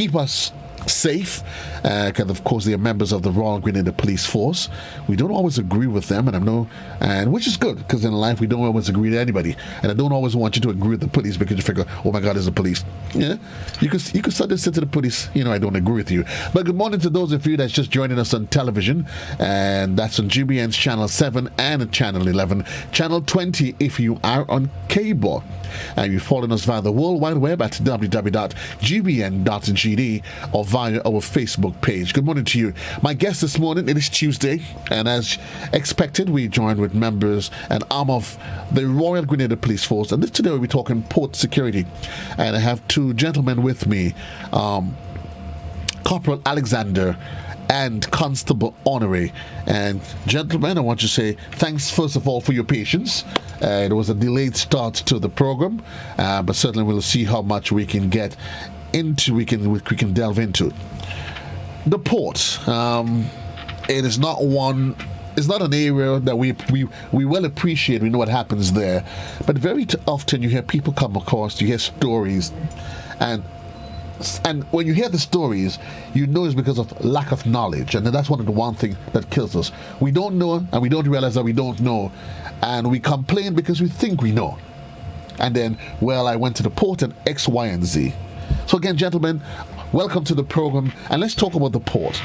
keep us safe, because of course they are members of the Royal Grenadier Police Force. We don't always agree with them, and which is good, because in life we don't always agree to anybody, and I don't always want you to agree with the police because you figure, oh my God, it's the police. Yeah, you could suddenly say to the police, I don't agree with you. But good morning to those of you that's just joining us on television, and that's on GBN's channel 7 and channel 11, channel 20 if you are on cable, and you're following us via the World Wide Web at www.gbn.gd or via our Facebook page. Good morning to you. My guest this morning, it is Tuesday, and as expected, we joined with members and arm of the Royal Grenadier Police Force, and today we'll be talking port security. And I have two gentlemen with me, Corporal Alexander and Constable Honore. And gentlemen, I want to say thanks first of all for your patience. It was a delayed start to the program, but certainly we'll see how much we can get into, we can delve into. The port, it is not one, it's not an area that we well appreciate. We know what happens there, but very often you hear people come across, you hear stories, and when you hear the stories, you know it's because of lack of knowledge, and that's one thing that kills us. We don't know, and we don't realize that we don't know, and we complain because we think we know. And then, well, I went to the port and X, Y, and Z. So again, gentlemen, welcome to the program, and let's talk about the port.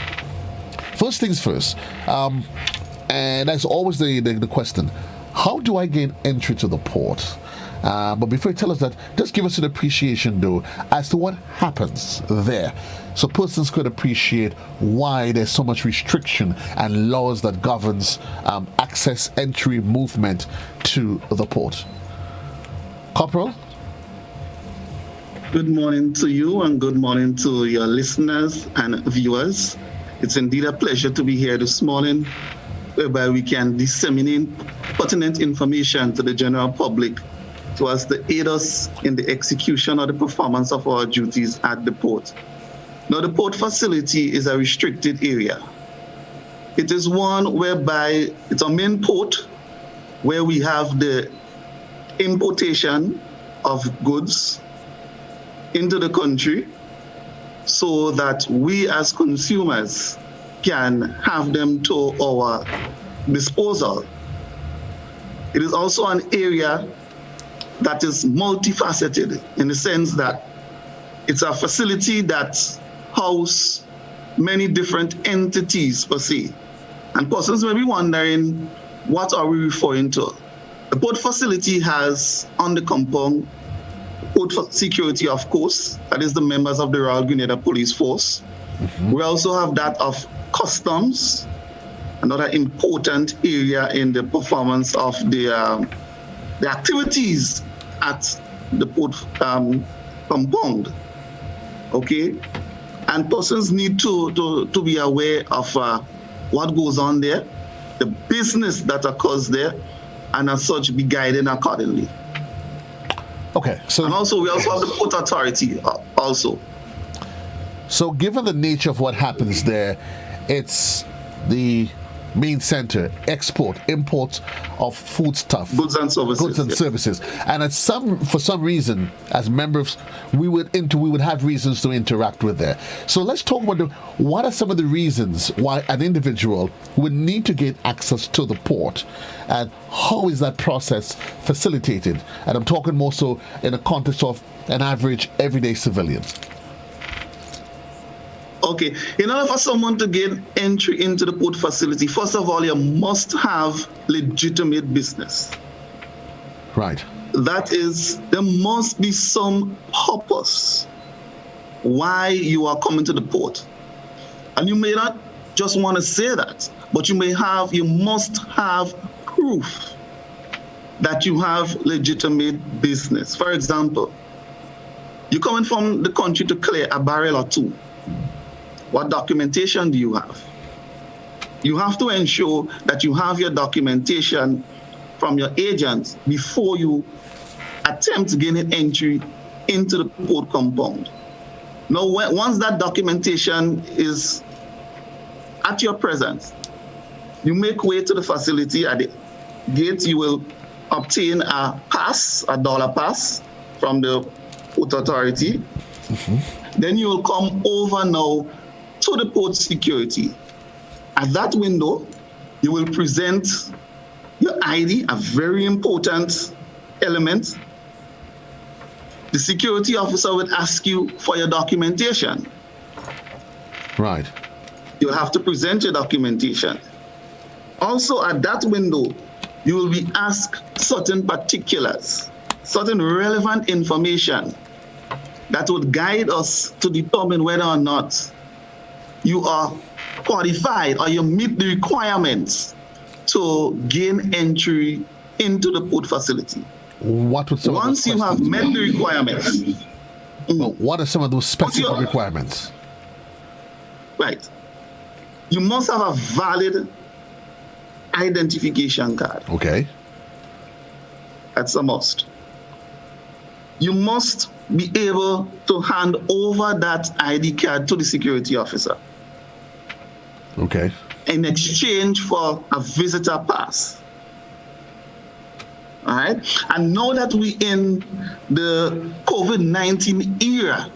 First things first, and that's always the question: how do I gain entry to the port? But before you tell us that, just give us an appreciation, though, as to what happens there, so persons could appreciate why there's so much restriction and laws that governs access, entry, movement to the port. Corporal? Good morning to you, and good morning to your listeners and viewers. It's indeed a pleasure to be here this morning, whereby we can disseminate pertinent information to the general public so as to aid us in the execution or the performance of our duties at the port. Now, the port facility is a restricted area. It is one whereby it's a main port where we have the importation of goods into the country so that we as consumers can have them to our disposal. It is also an area that is multifaceted in the sense that it's a facility that houses many different entities per se. And persons may be wondering, what are we referring to? The port facility has on the compound port security, of course, that is the members of the Royal Grenadier Police Force. Mm-hmm. We also have that of customs, another important area in the performance of the activities at the port compound. Okay, and persons need to be aware of what goes on there, the business that occurs there, and as such be guided accordingly. Okay, so and also we also have the port authority also. So given the nature of what happens there, it's the main center, export, import of foodstuff, goods and services. And for some reason, as members, we would have reasons to interact with there. So let's talk about what are some of the reasons why an individual would need to get access to the port, and how is that process facilitated? And I'm talking more so in the context of an average everyday civilian. Okay, in order for someone to gain entry into the port facility, first of all, you must have legitimate business. Right. That is, there must be some purpose why you are coming to the port. And you may not just want to say that, but you must have proof that you have legitimate business. For example, you're coming from the country to clear a barrel or two. What documentation do you have? You have to ensure that you have your documentation from your agents before you attempt to gain an entry into the port compound. Now, once that documentation is at your presence, you make way to the facility. At the gate, you will obtain a pass, a dollar pass from the port authority. Mm-hmm. Then you will come over now to the port security. At that window, you will present your ID, a very important element. The security officer would ask you for your documentation. Right. You'll have to present your documentation. Also, at that window, you will be asked certain particulars, certain relevant information that would guide us to determine whether or not you are qualified or you meet the requirements to gain entry into the port facility. What would some Once you have met the requirements. What are some of those specific requirements? Right. You must have a valid identification card. Okay. That's a must. You must be able to hand over that ID card to the security officer. Okay. In exchange for a visitor pass. All right. And now that we're in the COVID-19 era,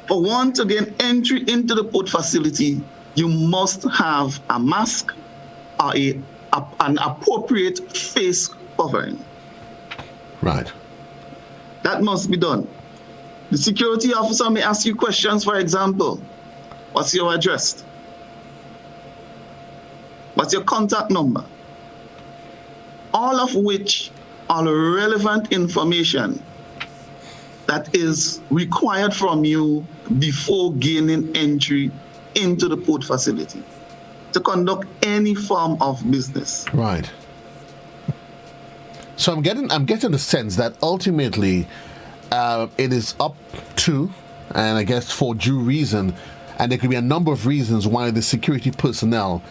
for one to gain entry into the port facility, you must have a mask or an appropriate face covering. Right. That must be done. The security officer may ask you questions, for example, what's your address? What's your contact number? All of which are relevant information that is required from you before gaining entry into the port facility to conduct any form of business. Right. So I'm getting the sense that ultimately it is up to, and I guess for due reason, and there could be a number of reasons why the security personnel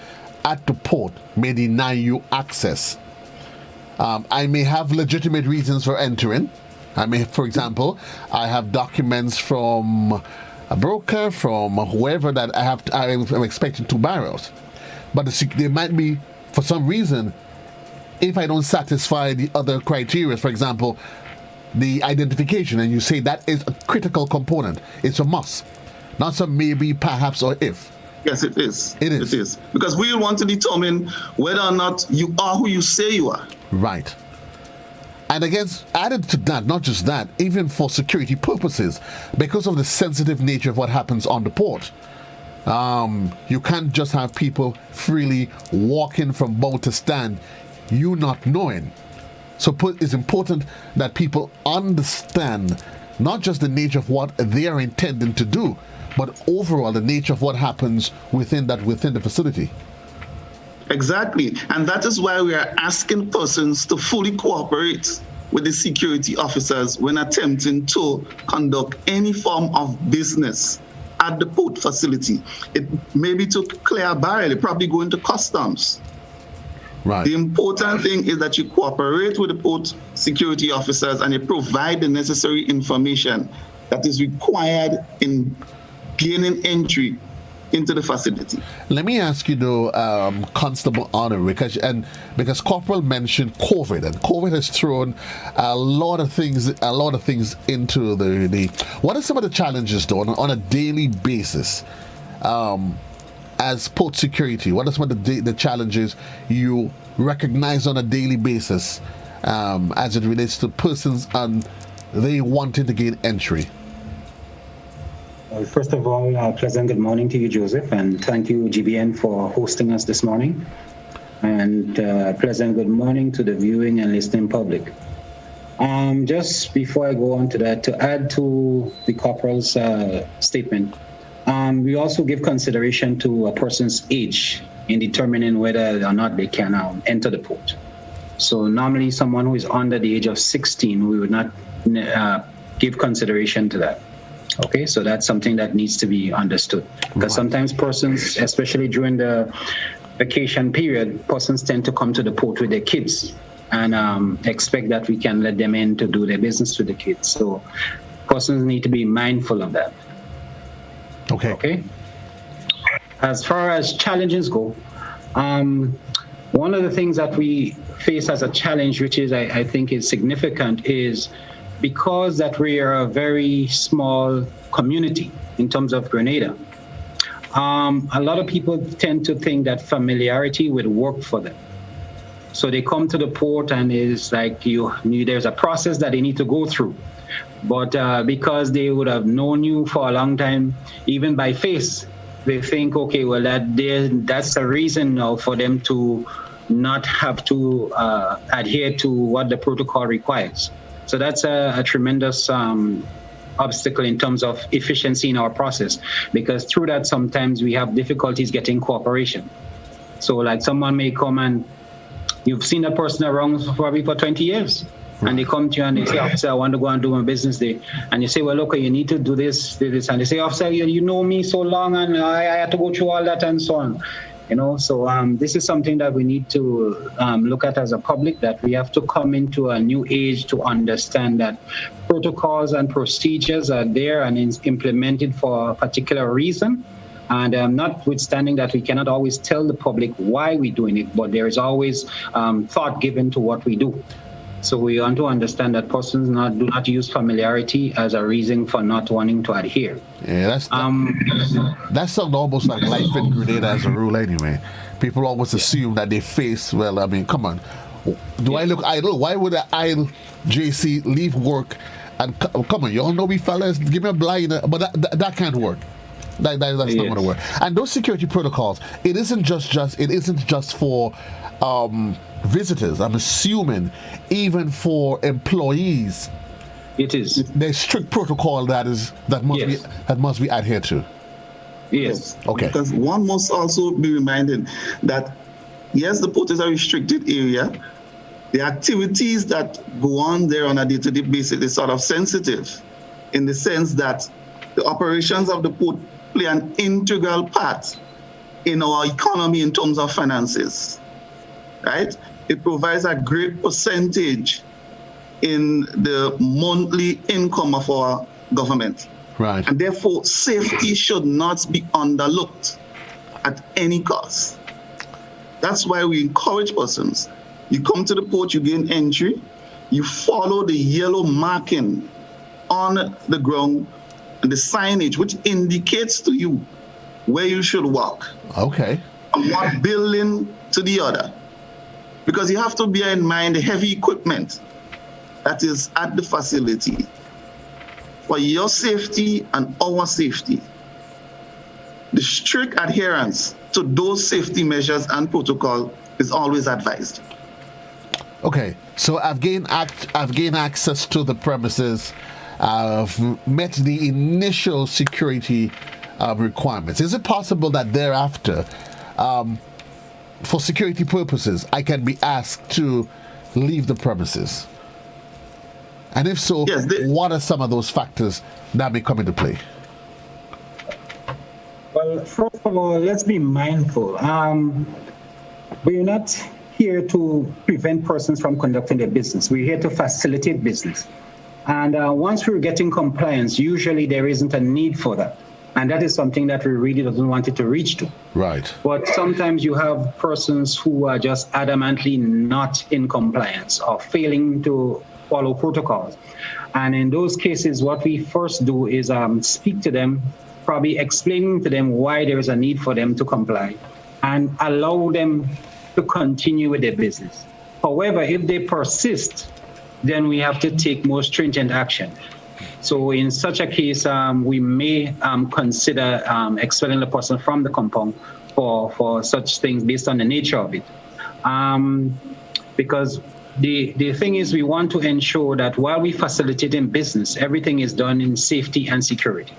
at the port may deny you access. I may have legitimate reasons for entering. I may, for example, I have documents from a broker, from whoever that I'm expecting to barrels. But there might be, for some reason, if I don't satisfy the other criteria, for example, the identification, and you say that is a critical component, it's a must, not some maybe, perhaps, or if. Yes, it is. It is. It is. Because we want to determine whether or not you are who you say you are. Right. And again, added to that, not just that, even for security purposes, because of the sensitive nature of what happens on the port, you can't just have people freely walking from bow to stand, you not knowing. So it's important that people understand not just the nature of what they are intending to do, but overall the nature of what happens within the facility. Exactly. And that is why we are asking persons to fully cooperate with the security officers when attempting to conduct any form of business at the port facility. It may be to clear a barrel, it probably go into customs. Right. The important thing is that you cooperate with the port security officers and you provide the necessary information that is required in gaining entry into the facility. Let me ask you though, Constable Honore, because Corporal mentioned COVID, and COVID has thrown a lot of things into the. What are some of the challenges though on a daily basis, as port security? What are some of the challenges you recognize on a daily basis, as it relates to persons and they wanting to gain entry? Well, first of all, pleasant good morning to you, Joseph, and thank you, GBN, for hosting us this morning. And pleasant good morning to the viewing and listening public. Just before I go on to that, to add to the Corporal's statement, we also give consideration to a person's age in determining whether or not they can enter the port. So normally someone who is under the age of 16, we would not give consideration to that. Okay, so that's something that needs to be understood. Because sometimes persons, especially during the vacation period, persons tend to come to the port with their kids and expect that we can let them in to do their business with the kids. So persons need to be mindful of that. Okay. As far as challenges go, one of the things that we face as a challenge, which is I think is significant, is because that we are a very small community in terms of Grenada, a lot of people tend to think that familiarity would work for them. So they come to the port and it's like there's a process that they need to go through. But because they would have known you for a long time, even by face, they think, okay, well, that's a reason now for them to not have to adhere to what the protocol requires. So that's a tremendous obstacle in terms of efficiency in our process, because through that sometimes we have difficulties getting cooperation. So like someone may come and you've seen a person around probably for 20 years. And they come to you and they say, officer, I want to go and do my business day. And you say, well, okay, you need to do this. And they say, officer, you know me so long and I had to go through all that and so on. So this is something that we need to look at as a public, that we have to come into a new age to understand that protocols and procedures are there and is implemented for a particular reason. And notwithstanding that we cannot always tell the public why we're doing it, but there is always thought given to what we do. So we want to understand that persons do not use familiarity as a reason for not wanting to adhere. Yeah, that's something almost like life in Grenada as a rule anyway. People always assume that they face, well, I mean, come on. Do I look idle? Why would an idle JC leave work and come on, you all know me fellas, give me a blind, but that can't work. That's not going to work. And those security protocols, it isn't just for visitors. I'm assuming even for employees, it is. There's strict protocol that must be adhered to. Yes. Okay. Because one must also be reminded that yes, the port is a restricted area. The activities that go on there on a day-to-day basis is sort of sensitive, in the sense that the operations of the port play an integral part in our economy in terms of finances. Right? It provides a great percentage in the monthly income of our government. Right. And therefore, safety should not be underlooked at any cost. That's why we encourage persons. You come to the port, you gain entry, you follow the yellow marking on the ground and the signage, which indicates to you where you should walk. Okay. From one building to the other. Because you have to bear in mind the heavy equipment that is at the facility for your safety and our safety. The strict adherence to those safety measures and protocol is always advised. Okay, so I've gained access to the premises. I've met the initial security requirements. Is it possible that thereafter, for security purposes, I can be asked to leave the premises? And if so, yes, what are some of those factors that may come into play? Well, first of all, let's be mindful. We're not here to prevent persons from conducting their business. We're here to facilitate business. And once we're getting compliance, usually there isn't a need for that. And that is something that we really don't want it to reach to. Right. But sometimes you have persons who are just adamantly not in compliance or failing to follow protocols. And in those cases, what we first do is speak to them, probably explaining to them why there is a need for them to comply and allow them to continue with their business. However, if they persist, then we have to take more stringent action. So in such a case, we may consider expelling the person from the compound for such things based on the nature of it. Because the thing is, we want to ensure that while we facilitate in business, everything is done in safety and security.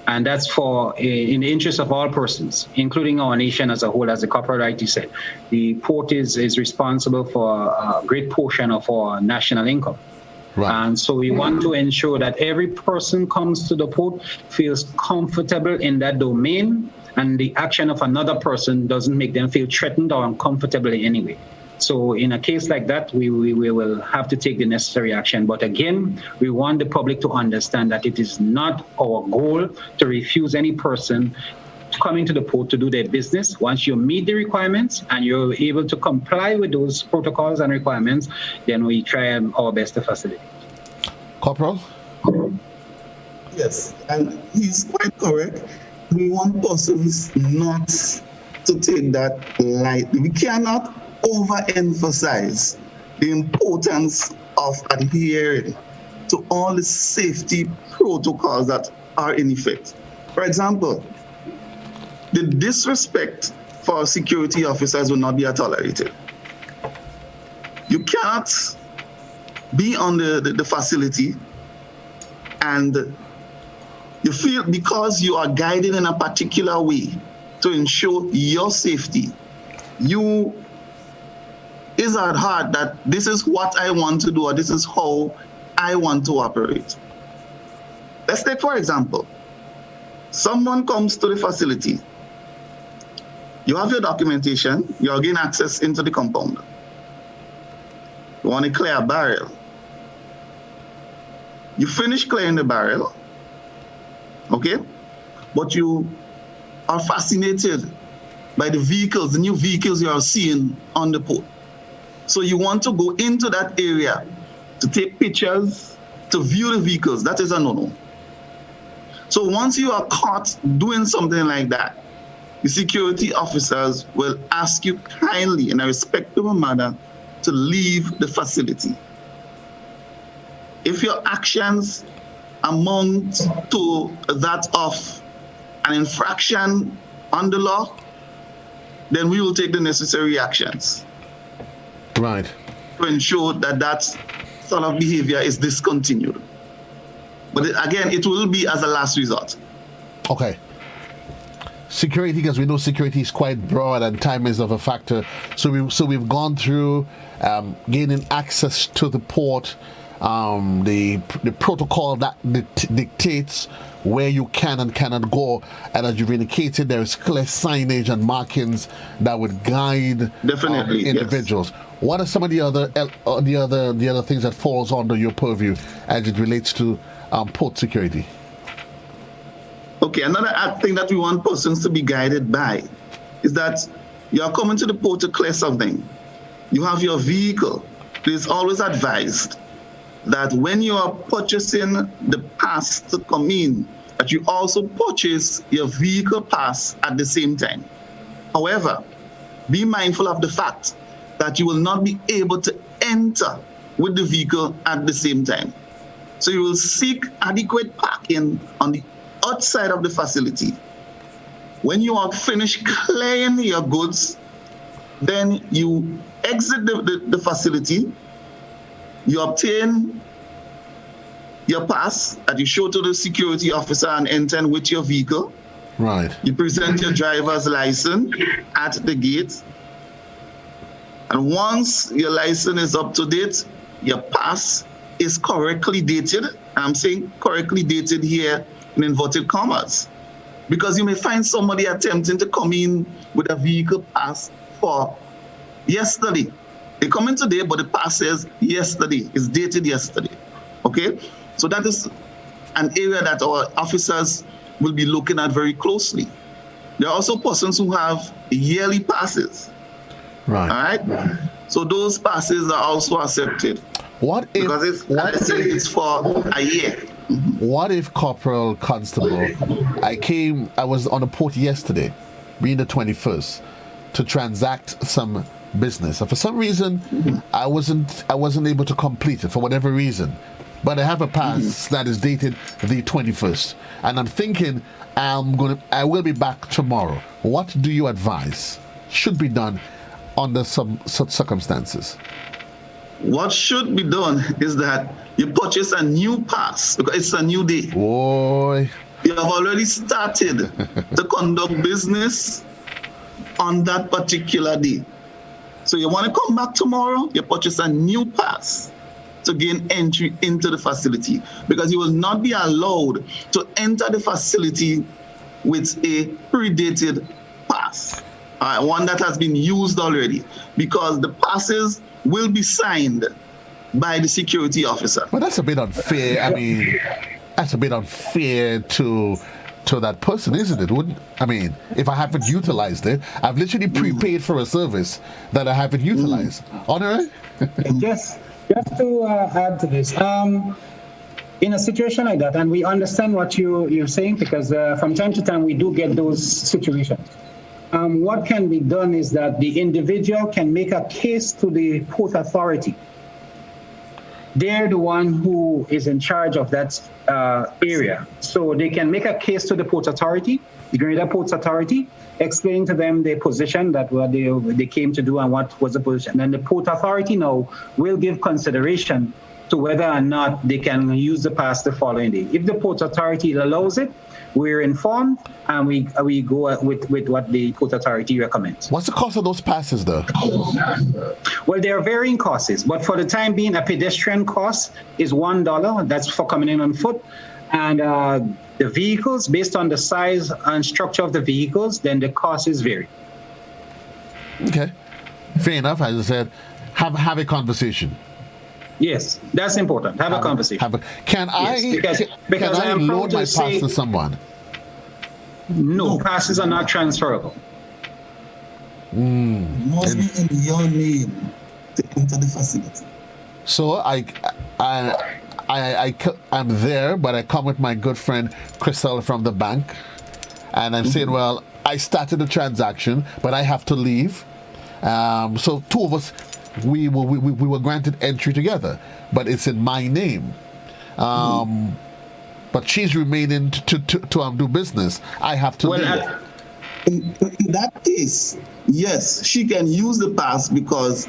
And that's in the interest of all persons, including our nation as a whole. As the corporate IT said, the port is responsible for a great portion of our national income. Right. And so we want to ensure that every person comes to the port, feels comfortable in that domain, and the action of another person doesn't make them feel threatened or uncomfortable in any way. So in a case like that, we will have to take the necessary action. But again, we want the public to understand that it is not our goal to refuse any person coming to the port to do their business. Once you meet the requirements and you're able to comply with those protocols and requirements, then we try our best to facilitate. Corporal? Yes, and he's quite correct. We want persons not to take that lightly. We cannot overemphasize the importance of adhering to all the safety protocols that are in effect. For example, the disrespect for security officers will not be tolerated. You cannot be on the facility and you feel because you are guided in a particular way to ensure your safety, you is at heart that this is what I want to do or this is how I want to operate. Let's take, for example, someone comes to the facility. You have your documentation, you're getting access into the compound. You want to clear a barrel. You finish clearing the barrel, okay? But you are fascinated by the vehicles, the new vehicles you are seeing on the port. So you want to go into that area to take pictures, to view the vehicles. That is a no-no. So once you are caught doing something like that, the security officers will ask you kindly in a respectful manner to leave the facility. If your actions amount to that of an infraction on the law, then we will take the necessary actions. Right. To ensure that that sort of behavior is discontinued. But again, it will be as a last resort. Okay. Security, because we know security is quite broad and time is of a factor. So we've gone through gaining access to the port, the protocol that dictates where you can and cannot go, and as you've indicated, there is clear signage and markings that would guide individuals. Yes. What are some of the other things that falls under your purview as it relates to port security? Okay, another thing that we want persons to be guided by is that you are coming to the port to clear something. You have your vehicle. It is always advised that when you are purchasing the pass to come in, that you also purchase your vehicle pass at the same time. However, be mindful of the fact that you will not be able to enter with the vehicle at the same time. So you will seek adequate parking on the outside of the facility. When you are finished clearing your goods, then you exit the facility, you obtain your pass that you show to the security officer and enter with your vehicle. Right. You present your driver's license at the gate. And once your license is up to date, your pass is correctly dated. I'm saying correctly dated here in inverted commas, because you may find somebody attempting to come in with a vehicle pass for yesterday. They come in today, but the pass says yesterday, it's dated yesterday. Okay? So that is an area that our officers will be looking at very closely. There are also persons who have yearly passes. Right. All right? So those passes are also accepted. What if, because it's for a year. What if, Corporal Constable, I was on a port yesterday, being the 21st, to transact some business, and for some reason I wasn't able to complete it for whatever reason, but I have a pass that is dated the 21st, and I'm thinking I will be back tomorrow. What do you advise should be done under some such circumstances? What should be done is that you purchase a new pass, because it's a new day. Boy. You have already started to conduct business on that particular day. So you want to come back tomorrow, you purchase a new pass to gain entry into the facility, because you will not be allowed to enter the facility with a predated pass, one that has been used already, because the passes will be signed by the security officer. But that's a bit unfair. I mean, that's a bit unfair to that person, isn't it? If I haven't utilized it, I've literally prepaid for a service that I haven't utilized. Honore? Just to add to this, in a situation like that, and we understand what you're saying, because from time to time we do get those situations. What can be done is that the individual can make a case to the port authority. They're the one who is in charge of that area. So they can make a case to the port authority, the Grenada Ports Authority, explaining to them their position, that what they came to do and what was the position. And the port authority now will give consideration to whether or not they can use the pass the following day. If the port authority allows it, we're informed and we go with what the port authority recommends. What's the cost of those passes, though? Well, there are varying costs, but for the time being, a pedestrian cost is $1. That's for coming in on foot. And the vehicles, based on the size and structure of the vehicles, then the cost is varied. Okay. Fair enough. As I said, have a conversation. Yes, that's important. Have a conversation. Can I loan my pass to someone? No, passes are not transferable. Must be in your name to enter the facility. So I'm there, but I come with my good friend Crystal from the bank, and I'm saying, well, I started the transaction, but I have to leave. So two of us, we were granted entry together, but it's in my name. But she's remaining to do business. I have to leave. In that case, yes, she can use the pass, because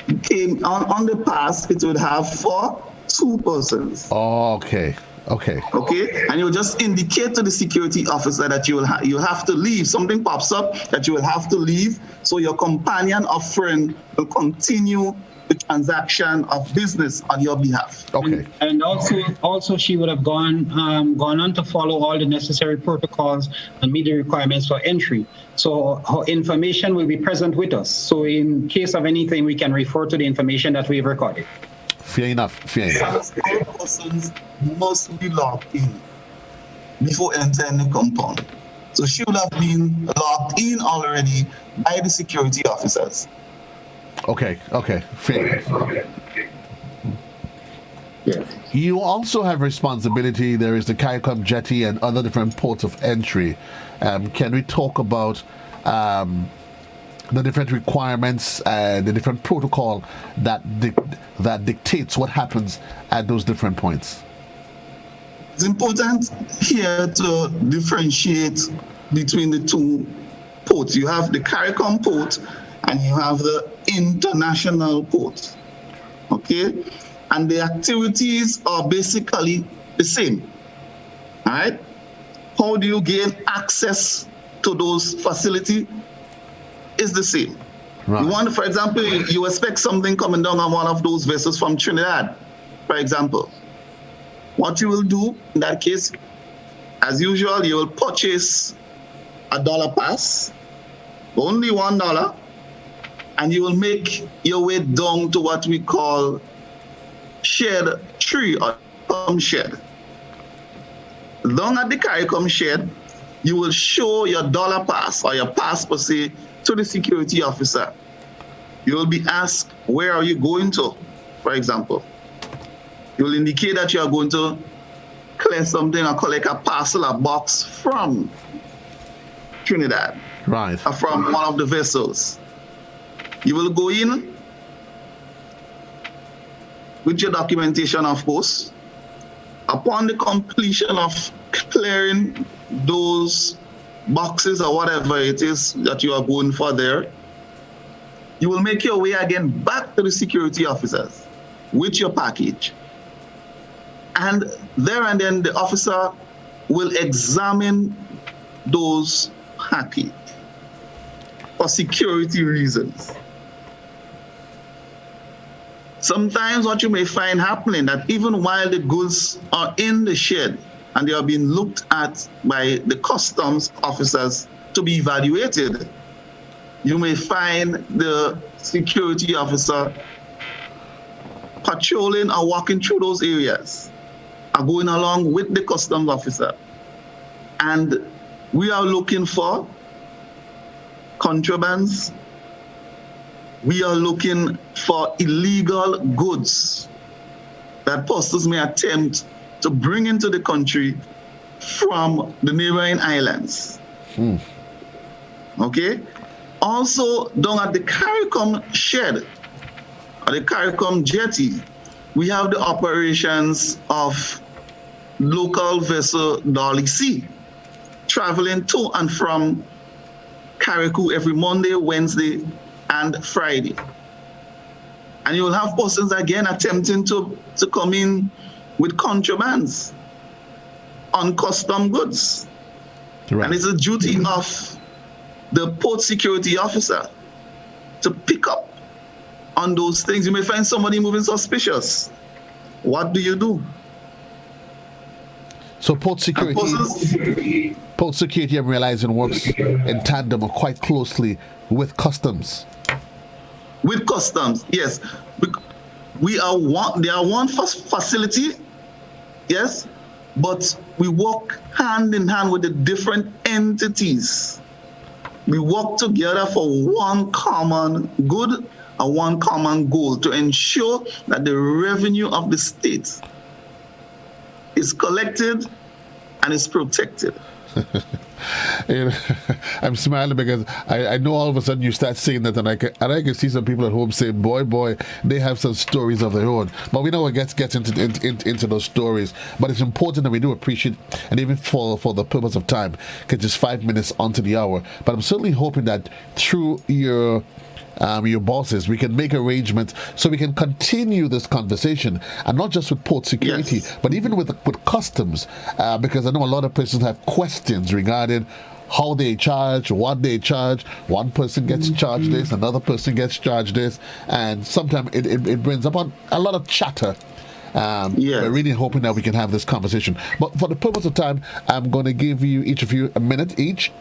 on the pass it would have for 2 persons. Oh, okay. And you just indicate to the security officer that you have to leave. Something pops up that you will have to leave, so your companion or friend will continue the transaction of business on your behalf. Okay. And also she would have gone on to follow all the necessary protocols and meet the requirements for entry. So her information will be present with us. So in case of anything, we can refer to the information that we've recorded. Fair enough. All persons must be logged in before entering the compound. So she would have been logged in already by the security officers. Okay. Fair enough. Yeah. You also have responsibility. There is the CARICOM jetty and other different ports of entry. Can we talk about the different requirements and the different protocol that dictates what happens at those different points? It's important here to differentiate between the 2 ports. You have the CARICOM port and you have the international port. Okay? And the activities are basically the same. All right? How do you gain access to those facilities? Is the same. Right. You want, for example, you expect something coming down on one of those vessels from Trinidad, for example. What you will do in that case, as usual, you will purchase a $1 pass, only $1, and you will make your way down to what we call shed 3 or CARICOM shed. Down at the CARICOM shed, you will show your $1 pass or your pass per se to the security officer. You will be asked, where are you going to, for example. You will indicate that you are going to clear something or collect a parcel or box from Trinidad. Right. Or from one of the vessels. You will go in with your documentation, of course. Upon the completion of clearing those boxes or whatever it is that you are going for there, you will make your way again back to the security officers with your package. And there and then the officer will examine those package for security reasons. Sometimes what you may find happening that even while the goods are in the shed and they are being looked at by the customs officers to be evaluated, you may find the security officer patrolling or walking through those areas, or going along with the customs officer. And we are looking for contrabands. We are looking for illegal goods that persons may attempt to bring into the country from the neighboring islands. Okay? Also, down at the CARICOM shed, or the CARICOM jetty, we have the operations of local vessel Dolly C, traveling to and from Carriacou every Monday, Wednesday, and Friday. And you will have persons again attempting to come in with contrabands on custom goods. Right. And it's a duty of the port security officer to pick up on those things. You may find somebody moving suspicious. What do you do? So port security, I'm realizing, works in tandem or quite closely with customs. With customs, yes. They are one facility, yes, but we work hand in hand with the different entities. We work together for one common good and one common goal to ensure that the revenue of the state is collected and is protected. You know, I'm smiling because I know all of a sudden you start saying that, and I can see some people at home saying, boy, they have some stories of their own. But we know it gets into those stories. But it's important that we do appreciate, and even for the purpose of time, because it's 5 minutes onto the hour. But I'm certainly hoping that through your bosses, we can make arrangements so we can continue this conversation, and not just with port security, yes, but even with customs, because I know a lot of persons have questions regarding how they charge, what they charge. One person gets charged this, another person gets charged this, and sometimes it brings up a lot of chatter. Yes. We're really hoping that we can have this conversation. But for the purpose of time, I'm going to give you, each of you, a minute each,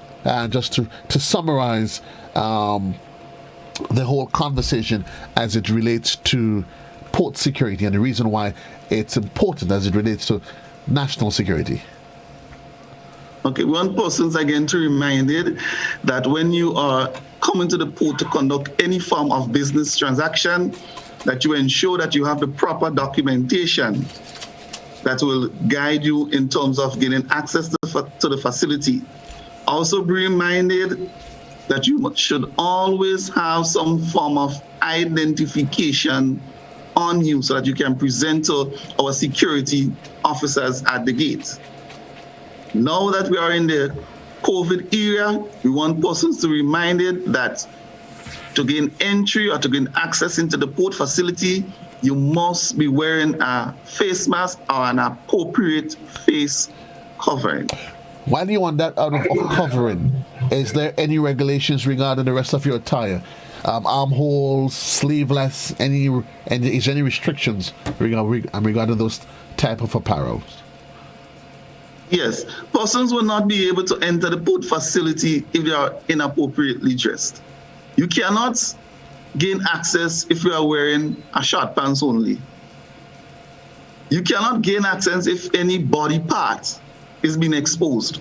just to summarize the whole conversation as it relates to port security and the reason why it's important as it relates to national security. Okay, we want persons again to be reminded that when you are coming to the port to conduct any form of business transaction, that you ensure that you have the proper documentation that will guide you in terms of getting access to the facility. Also be reminded that you should always have some form of identification on you so that you can present to our security officers at the gate. Now that we are in the COVID era, we want persons to be reminded that to gain entry or to gain access into the port facility, you must be wearing a face mask or an appropriate face covering. While you're on that out of covering, is there any regulations regarding the rest of your attire? Armholes, sleeveless, is there any restrictions regarding those type of apparel? Yes, persons will not be able to enter the port facility if they are inappropriately dressed. You cannot gain access if you are wearing a short pants only. You cannot gain access if any body part is being exposed.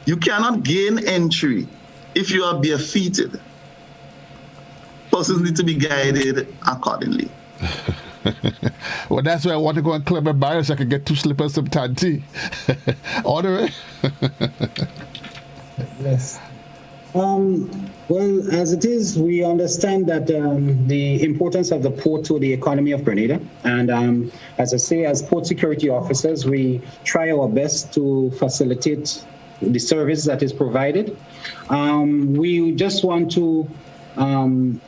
You cannot gain entry if you are barefooted. Persons need to be guided accordingly. Well, that's why I want to go and clear my barrier so I can get 2 slippers, some tanty. Honore? Yes. Well, as it is, we understand that the importance of the port to the economy of Grenada. And as I say, as port security officers, we try our best to facilitate the service that is provided. We just want to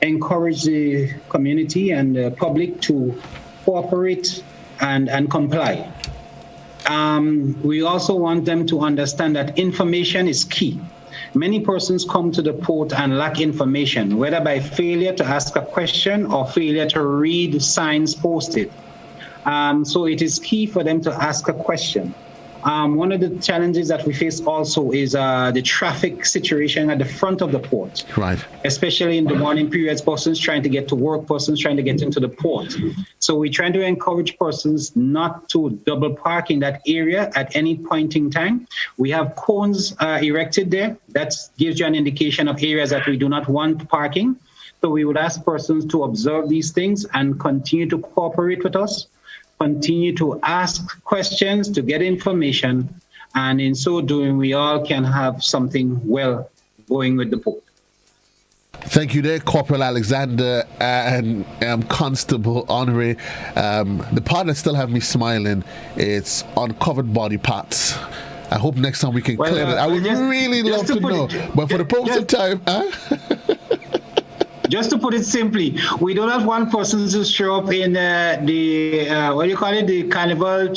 encourage the community and the public to cooperate and comply. We also want them to understand that information is key. Many persons come to the port and lack information, whether by failure to ask a question or failure to read signs posted. So it is key for them to ask a question. One of the challenges that we face also is the traffic situation at the front of the port. Right. Especially in the morning periods, persons trying to get to work, persons trying to get into the port. So we're trying to encourage persons not to double park in that area at any point in time. We have cones erected there. That gives you an indication of areas that we do not want parking. So we would ask persons to observe these things and continue to cooperate with us. continue to ask questions, to get information, and in so doing, we all can have something well going with the port. Thank you there, Corporal Alexander and Constable Honore. The part that still have me smiling, it's uncovered body parts. I hope next time we can clear that. I would really love to know. But for the purpose of time, just to put it simply, we don't have one person to show up in the carnival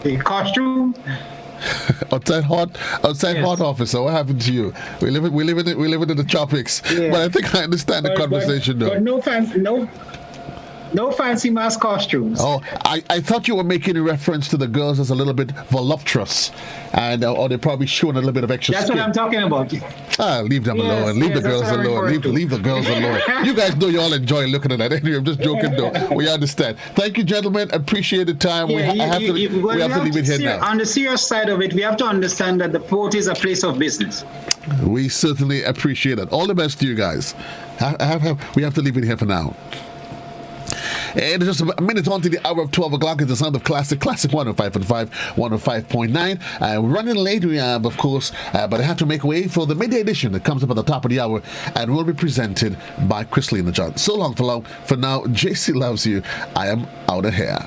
the costume. outside hot officer. What happened to you? We live in the tropics. Yeah. But I think I understand the conversation though. But no fancy mask costumes. Oh, I thought you were making a reference to the girls as a little bit voluptuous, and or they're probably showing a little bit of extra That's skin. what I'm talking about. Leave them alone. Leave the girls alone. Leave the girls alone. You guys know you all enjoy looking at that. Anyway, I'm just joking though. We understand. Thank you, gentlemen. Appreciate the time. We have to leave it here now. On the serious side of it, we have to understand that the port is a place of business. We certainly appreciate it. All the best to you guys. We have to leave it here for now. And just a minute on to the hour of 12 o'clock. It's the sound of Classic 105.5, 105.9. We're running late, of course, but I have to make way for the midday edition that comes up at the top of the hour and will be presented by Chrislina John. So long for now. For now, JC loves you. I am out of here.